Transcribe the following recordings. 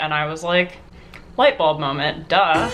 and I was like, light bulb moment, duh.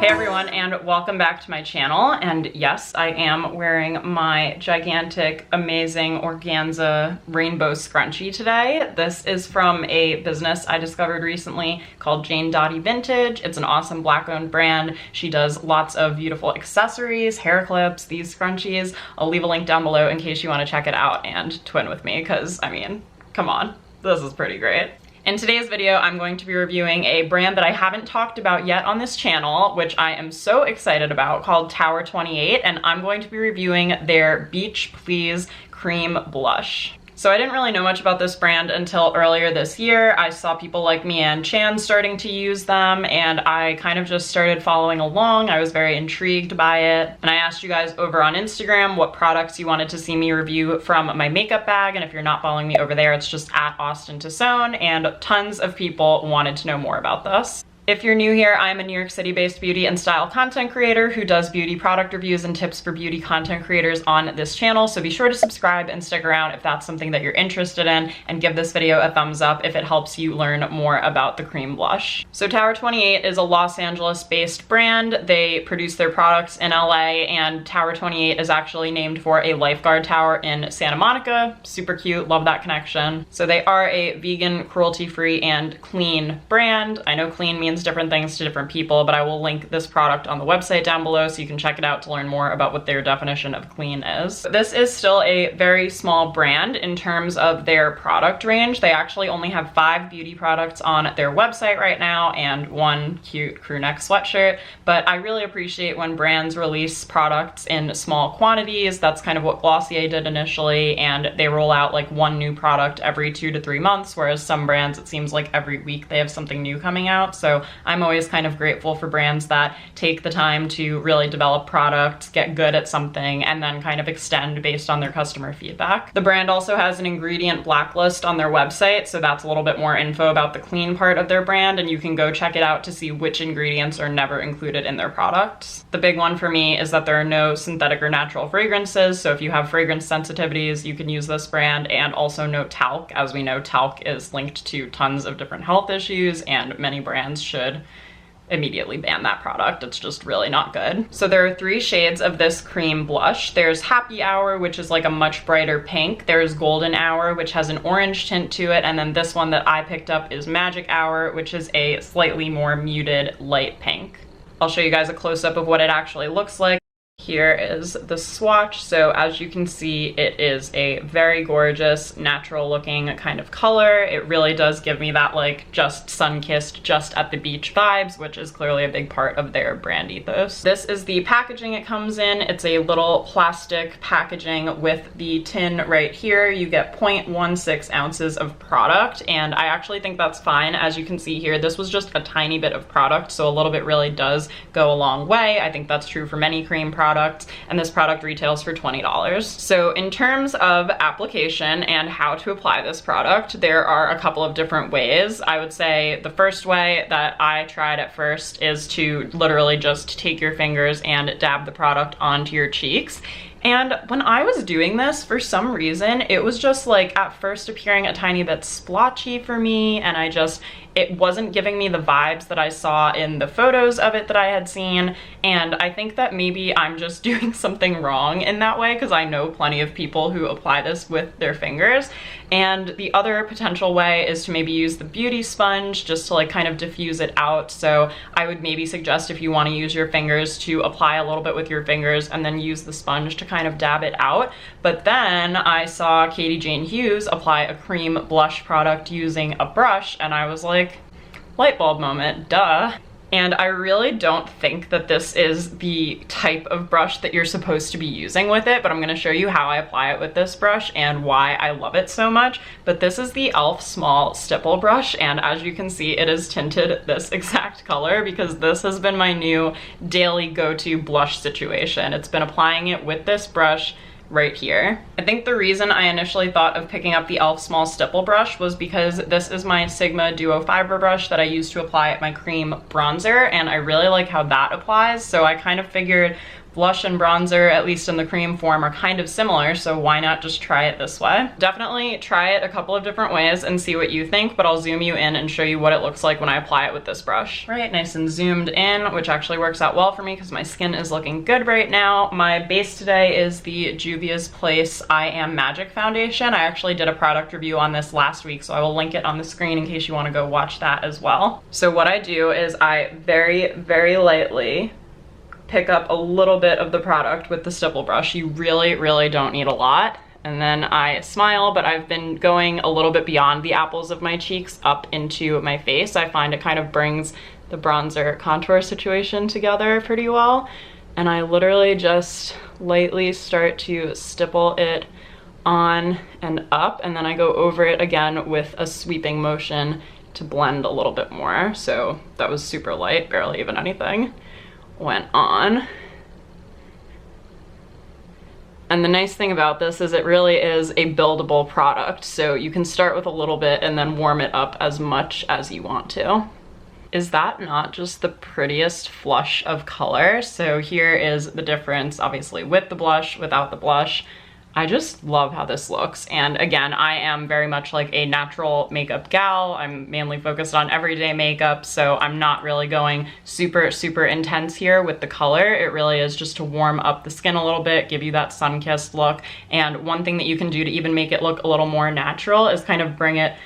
Hey everyone, and welcome back to my channel. And yes, I am wearing my gigantic, amazing organza rainbow scrunchie today. This is from a business I discovered recently called Jane Dottie Vintage. It's an awesome Black-owned brand. She does lots of beautiful accessories, hair clips, these scrunchies. I'll leave a link down below in case you want to check it out and twin with me, because I mean, come on, this is pretty great. In today's video, I'm going to be reviewing a brand that I haven't talked about yet on this channel, which I am so excited about, called Tower28, and I'm going to be reviewing their Beach Please Cream Blush. So I didn't really know much about this brand until earlier this year. I saw people like Mian Chan starting to use them, and I kind of just started following along. I was very intrigued by it, and I asked you guys over on Instagram what products you wanted to see me review from my makeup bag, and if you're not following me over there, it's just at Austen Tosone, and tons of people wanted to know more about this. If you're new here, I'm a New York City-based beauty and style content creator who does beauty product reviews and tips for beauty content creators on this channel, so be sure to subscribe and stick around if that's something that you're interested in, and give this video a thumbs up if it helps you learn more about the cream blush. So Tower28 is a Los Angeles-based brand. They produce their products in LA, and Tower28 is actually named for a lifeguard tower in Santa Monica. Super cute, love that connection. So they are a vegan, cruelty-free, and clean brand. I know clean means different things to different people, but I will link this product on the website down below so you can check it out to learn more about what their definition of clean is. This is still a very small brand in terms of their product range. They actually only have 5 beauty products on their website right now and 1 cute crew neck sweatshirt, but I really appreciate when brands release products in small quantities. That's kind of what Glossier did initially, and they roll out like 1 new product every 2 to 3 months, whereas some brands, it seems like every week they have something new coming out. So I'm always kind of grateful for brands that take the time to really develop products, get good at something, and then kind of extend based on their customer feedback. The brand also has an ingredient blacklist on their website, so that's a little bit more info about the clean part of their brand, and you can go check it out to see which ingredients are never included in their products. The big one for me is that there are no synthetic or natural fragrances, so if you have fragrance sensitivities, you can use this brand, and also no talc. As we know, talc is linked to tons of different health issues, and many brands should immediately ban that product. It's just really not good. So there are 3 shades of this cream blush. There's Happy Hour, which is like a much brighter pink. There's Golden Hour, which has an orange tint to it. And then this one that I picked up is Magic Hour, which is a slightly more muted light pink. I'll show you guys a close-up of what it actually looks like. Here is the swatch. So as you can see, it is a very gorgeous, natural looking kind of color. It really does give me that like just sun-kissed, just at the beach vibes, which is clearly a big part of their brand ethos. This is the packaging it comes in. It's a little plastic packaging with the tin right here. You get 0.16 ounces of product, and I actually think that's fine. As you can see here, this was just a tiny bit of product, so a little bit really does go a long way. I think that's true for many cream products, and this product retails for $20. So in terms of application and how to apply this product, there are a couple of different ways. I would say the first way that I tried at first is to literally just take your fingers and dab the product onto your cheeks. And when I was doing this, for some reason, it was just like at first appearing a tiny bit splotchy for me, and it wasn't giving me the vibes that I saw in the photos of it that I had seen. And I think that maybe I'm just doing something wrong in that way, because I know plenty of people who apply this with their fingers. And the other potential way is to maybe use the beauty sponge just to like kind of diffuse it out. So I would maybe suggest, if you want to use your fingers, to apply a little bit with your fingers and then use the sponge to kind of dab it out. But then I saw Katie Jane Hughes apply a cream blush product using a brush, and I was like, light bulb moment, duh. And I really don't think that this is the type of brush that you're supposed to be using with it, but I'm gonna show you how I apply it with this brush and why I love it so much. But this is the e.l.f. Small Stipple brush, and as you can see, it is tinted this exact color because this has been my new daily go-to blush situation. It's been applying it with this brush right here. I think the reason I initially thought of picking up the e.l.f. Small Stipple brush was because this is my Sigma Duo Fiber brush that I use to apply my cream bronzer, and I really like how that applies, so I kind of figured blush and bronzer, at least in the cream form, are kind of similar, so why not just try it this way? Definitely try it a couple of different ways and see what you think, but I'll zoom you in and show you what it looks like when I apply it with this brush. Right, nice and zoomed in, which actually works out well for me because my skin is looking good right now. My base today is the Juvia's Place I Am Magic foundation. I actually did a product review on this last week, so I will link it on the screen in case you want to go watch that as well. So what I do is I very, very lightly pick up a little bit of the product with the stipple brush. You really, really don't need a lot. And then I smile, but I've been going a little bit beyond the apples of my cheeks up into my face. I find it kind of brings the bronzer contour situation together pretty well. And I literally just lightly start to stipple it on and up, and then I go over it again with a sweeping motion to blend a little bit more. So that was super light, barely even anything went on. And the nice thing about this is it really is a buildable product, so you can start with a little bit and then warm it up as much as you want to. Is that not just the prettiest flush of color? So here is the difference, obviously with the blush, without the blush. I just love how this looks. And again, I am very much like a natural makeup gal. I'm mainly focused on everyday makeup, so I'm not really going super, super intense here with the color. It really is just to warm up the skin a little bit, give you that sun-kissed look. And one thing that you can do to even make it look a little more natural is kind of bring it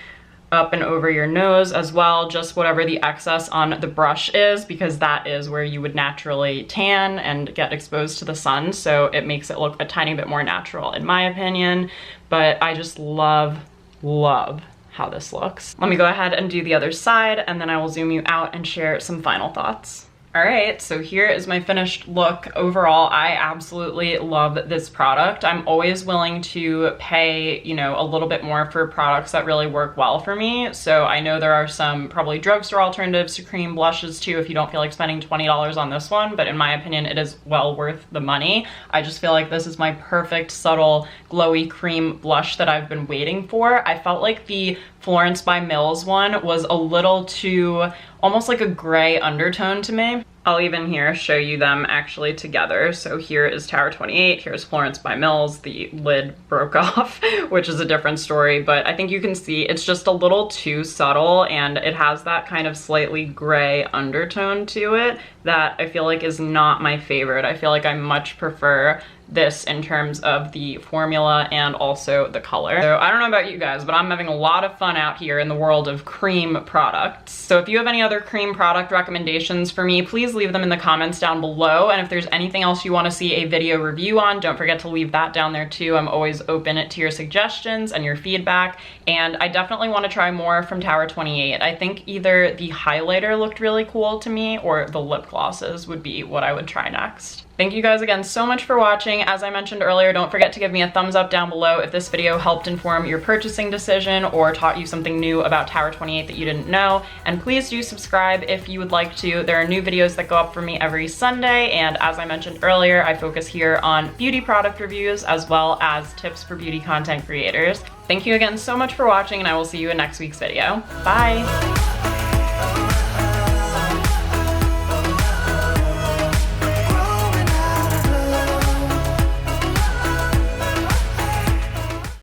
up and over your nose as well, just whatever the excess on the brush is, because that is where you would naturally tan and get exposed to the sun, so it makes it look a tiny bit more natural in my opinion. But I just love how this looks. Let me go ahead and do the other side, and then I will zoom you out and share some final thoughts. All right, so here is my finished look. Overall, I absolutely love this product. I'm always willing to pay, you know, a little bit more for products that really work well for me. So I know there are some probably drugstore alternatives to cream blushes too if you don't feel like spending $20 on this one, but in my opinion, it is well worth the money. I just feel like this is my perfect, subtle, glowy cream blush that I've been waiting for. I felt like the Florence by Mills one was a little too, almost like a gray undertone to me. I'll even here show you them actually together. So here is Tower28, here's Florence by Mills. The lid broke off, which is a different story, but I think you can see it's just a little too subtle, and it has that kind of slightly gray undertone to it that I feel like is not my favorite. I feel like I much prefer this in terms of the formula and also the color. So I don't know about you guys, but I'm having a lot of fun out here in the world of cream products. So if you have any other cream product recommendations for me, please leave them in the comments down below. And if there's anything else you want to see a video review on, don't forget to leave that down there too. I'm always open to your suggestions and your feedback. And I definitely want to try more from Tower28. I think either the highlighter looked really cool to me or the lip glosses would be what I would try next. Thank you guys again so much for watching. As I mentioned earlier, don't forget to give me a thumbs up down below if this video helped inform your purchasing decision or taught you something new about Tower28 that you didn't know. And please do subscribe if you would like to. There are new videos that go up for me every Sunday, and as I mentioned earlier, I focus here on beauty product reviews as well as tips for beauty content creators. Thank you again so much for watching, and I will see you in next week's video. Bye!